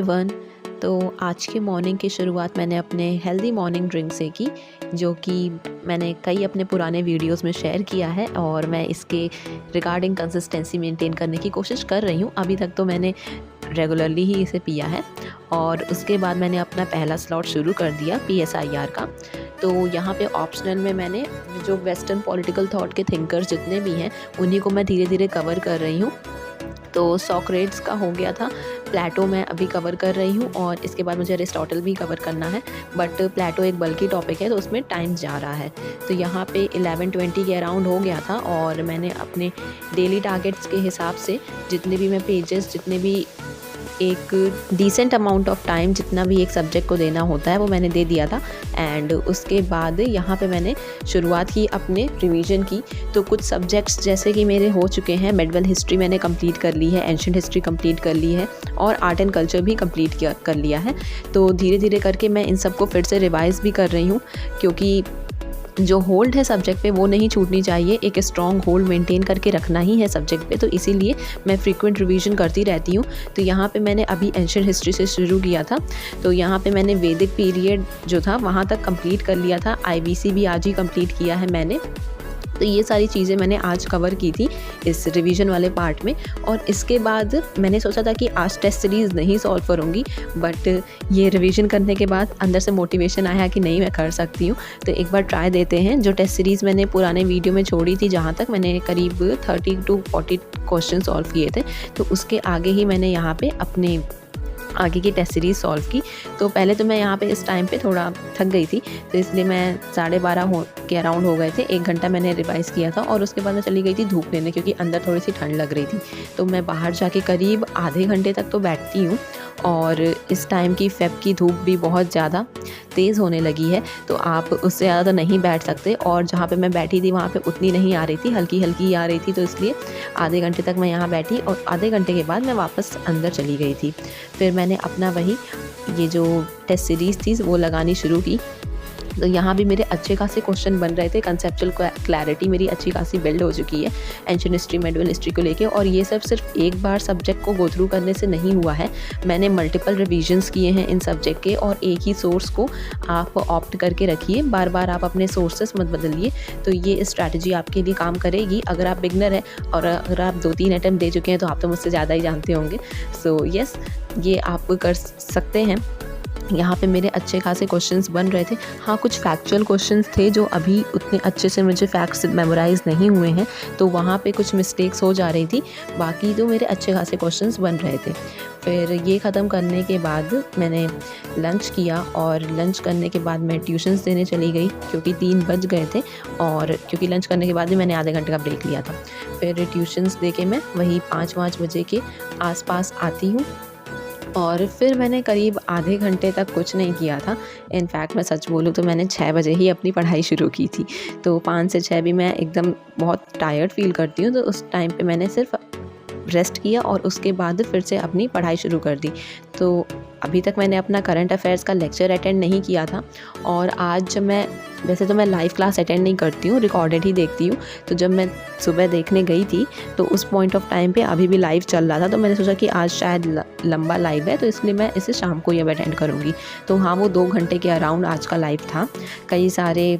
Everyone. तो आज के मॉर्निंग की शुरुआत मैंने अपने हेल्दी मॉर्निंग ड्रिंक से की, जो कि मैंने कई अपने पुराने वीडियोस में शेयर किया है और मैं इसके रिगार्डिंग कंसिस्टेंसी मेंटेन करने की कोशिश कर रही हूँ। अभी तक तो मैंने रेगुलरली ही इसे पिया है और उसके बाद मैंने अपना पहला स्लॉट शुरू कर दिया PSIR का। तो यहाँ पे ऑप्शनल में मैंने जो वेस्टर्न पॉलिटिकल थॉट के थिंकर्स जितने भी हैं उन्हीं को मैं धीरे धीरे कवर कर रही हूँ। तो सॉक्रेट्स का हो गया था, प्लेटो मैं अभी कवर कर रही हूँ और इसके बाद मुझे अरिस्टोटल भी कवर करना है, बट प्लेटो एक बल्कि टॉपिक है तो उसमें टाइम जा रहा है। तो यहाँ पे 11:20 के अराउंड हो गया था और मैंने अपने डेली टारगेट्स के हिसाब से जितने भी मैं पेजेस, जितने भी एक डिसेंट अमाउंट ऑफ टाइम जितना भी एक सब्जेक्ट को देना होता है वो मैंने दे दिया था। एंड उसके बाद यहाँ पे मैंने शुरुआत की अपने रिवीजन की। तो कुछ सब्जेक्ट्स जैसे कि मेरे हो चुके हैं, मेडिवल हिस्ट्री मैंने कंप्लीट कर ली है, एंशिएंट हिस्ट्री कंप्लीट कर ली है और आर्ट एंड कल्चर भी कंप्लीट कर लिया है। तो धीरे धीरे करके मैं इन सबको फिर से रिवाइज़ भी कर रही हूँ, क्योंकि जो होल्ड है सब्जेक्ट पे वो नहीं छूटनी चाहिए। एक स्ट्रॉन्ग होल्ड मेंटेन करके रखना ही है सब्जेक्ट पे, तो इसीलिए मैं फ्रीक्वेंट रिवीजन करती रहती हूँ। तो यहाँ पे मैंने अभी एंशिएंट हिस्ट्री से शुरू किया था। तो यहाँ पे मैंने वैदिक पीरियड जो था वहाँ तक कंप्लीट कर लिया था। IBC भी आज ही कंप्लीट किया है मैंने। तो ये सारी चीज़ें मैंने आज कवर की थी इस रिवीजन वाले पार्ट में। और इसके बाद मैंने सोचा था कि आज टेस्ट सीरीज़ नहीं सॉल्व करूँगी, बट ये रिवीजन करने के बाद अंदर से मोटिवेशन आया कि नहीं, मैं कर सकती हूँ। तो एक बार ट्राई देते हैं। जो टेस्ट सीरीज़ मैंने पुराने वीडियो में छोड़ी थी, जहाँ तक मैंने करीब 30 to 40 क्वेश्चन सॉल्व किए थे, तो उसके आगे ही मैंने यहाँ पे अपने आगे की टेस्ट सीरीज़ सॉल्व की। तो पहले तो मैं यहाँ पे इस टाइम पे थोड़ा थक गई थी, तो इसलिए मैं 12:30 के अराउंड हो गए थे। 1 घंटा मैंने रिवाइज़ किया था और उसके बाद मैं चली गई थी धूप लेने, क्योंकि अंदर थोड़ी सी ठंड लग रही थी। तो मैं बाहर जाके करीब आधे घंटे तक तो बैठती हूँ। और इस टाइम की फेब की धूप भी बहुत ज़्यादा तेज़ होने लगी है, तो आप उससे ज़्यादा तो नहीं बैठ सकते। और जहाँ पे मैं बैठी थी वहाँ पे उतनी नहीं आ रही थी, हल्की हल्की आ रही थी। तो इसलिए आधे घंटे तक मैं यहाँ बैठी और आधे घंटे के बाद मैं वापस अंदर चली गई थी। फिर मैंने अपना वही ये जो टेस्ट सीरीज़ थी वो लगानी शुरू की। तो यहाँ भी मेरे अच्छे खासे क्वेश्चन बन रहे थे। कंसेप्चुअल क्लैरिटी मेरी अच्छी खासी बिल्ड हो चुकी है एंशिएंट हिस्ट्री, मेडिवल हिस्ट्री को लेके। और ये सब सिर्फ एक बार सब्जेक्ट को गो थ्रू करने से नहीं हुआ है, मैंने मल्टीपल रिवीजन्स किए हैं इन सब्जेक्ट के। और एक ही सोर्स को आप ऑप्ट करके रखिए, बार बार आप अपने सोर्सेस मत बदलिए। तो ये स्ट्रैटेजी आपके लिए काम करेगी अगर आप बिगनर हैं। और अगर आप 2-3 अटैम्प्ट दे चुके हैं तो आप तो मुझसे ज़्यादा ही जानते होंगे। सो यस, ये आप कर सकते हैं। यहाँ पे मेरे अच्छे खासे क्वेश्चंस बन रहे थे। हाँ, कुछ फैक्चुअल क्वेश्चंस थे जो अभी उतने अच्छे से मुझे फैक्ट्स मेमोराइज़ नहीं हुए हैं, तो वहाँ पे कुछ मिस्टेक्स हो जा रही थी। बाकी तो मेरे अच्छे खासे क्वेश्चंस बन रहे थे। फिर ये ख़त्म करने के बाद मैंने लंच किया और लंच करने के बाद मैं ट्यूशन्स देने चली गई, क्योंकि 3 बज गए थे। और क्योंकि लंच करने के बाद भी मैंने आधे घंटे का ब्रेक लिया था। फिर ट्यूशन्स दे के मैं वही 5 बजे के आसपास आती हूँ। और फिर मैंने करीब आधे घंटे तक कुछ नहीं किया था। इनफैक्ट मैं सच बोलूँ तो मैंने 6 बजे ही अपनी पढ़ाई शुरू की थी। तो 5 से 6 भी मैं एकदम बहुत टायर्ड फील करती हूँ, तो उस टाइम पे मैंने सिर्फ रेस्ट किया और उसके बाद फिर से अपनी पढ़ाई शुरू कर दी। तो अभी तक मैंने अपना करंट अफेयर्स का लेक्चर अटेंड नहीं किया था। और आज जब मैं, वैसे तो मैं लाइव क्लास अटेंड नहीं करती हूँ, रिकॉर्डेड ही देखती हूँ। तो जब मैं सुबह देखने गई थी तो उस पॉइंट ऑफ टाइम पे अभी भी लाइव चल रहा था, तो मैंने सोचा कि आज शायद लंबा लाइव है, तो इसलिए मैं इसे शाम को ही अब अटेंड करूँगी। तो हाँ, वो 2 घंटे के अराउंड आज का लाइव था। कई सारे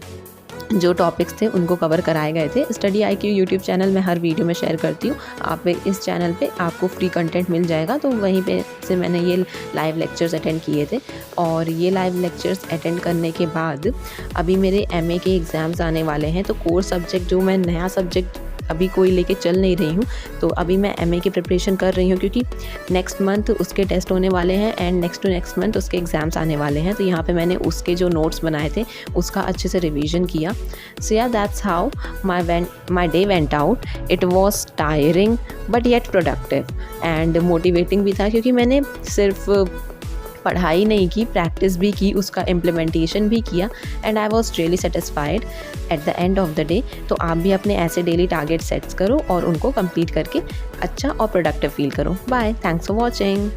जो टॉपिक्स थे उनको कवर कराए गए थे। स्टडी IQ यूट्यूब चैनल में हर वीडियो में शेयर करती हूँ। आप इस चैनल पे आपको फ्री कंटेंट मिल जाएगा, तो वहीं पे से मैंने ये लाइव लेक्चर्स अटेंड किए थे। और ये लाइव लेक्चर्स अटेंड करने के बाद अभी मेरे MA के एग्ज़ाम्स आने वाले हैं। तो कोर सब्जेक्ट जो मैं नया सब्जेक्ट अभी कोई लेके चल नहीं रही हूँ, तो अभी मैं MA की प्रिपरेशन कर रही हूँ, क्योंकि नेक्स्ट मंथ उसके टेस्ट होने वाले हैं and next to next month उसके एग्ज़ाम्स आने वाले हैं। तो यहाँ पे मैंने उसके जो नोट्स बनाए थे उसका अच्छे से रिवीजन किया। सो या that's how my day went out. It was tiring but yet productive and motivating भी था, क्योंकि मैंने सिर्फ पढ़ाई नहीं की, प्रैक्टिस भी की, उसका इम्प्लीमेंटेशन भी किया। And I was really satisfied at the end of the day. तो आप भी अपने ऐसे डेली टारगेट सेट्स करो और उनको कंप्लीट करके अच्छा और प्रोडक्टिव फील करो। Bye, thanks for watching.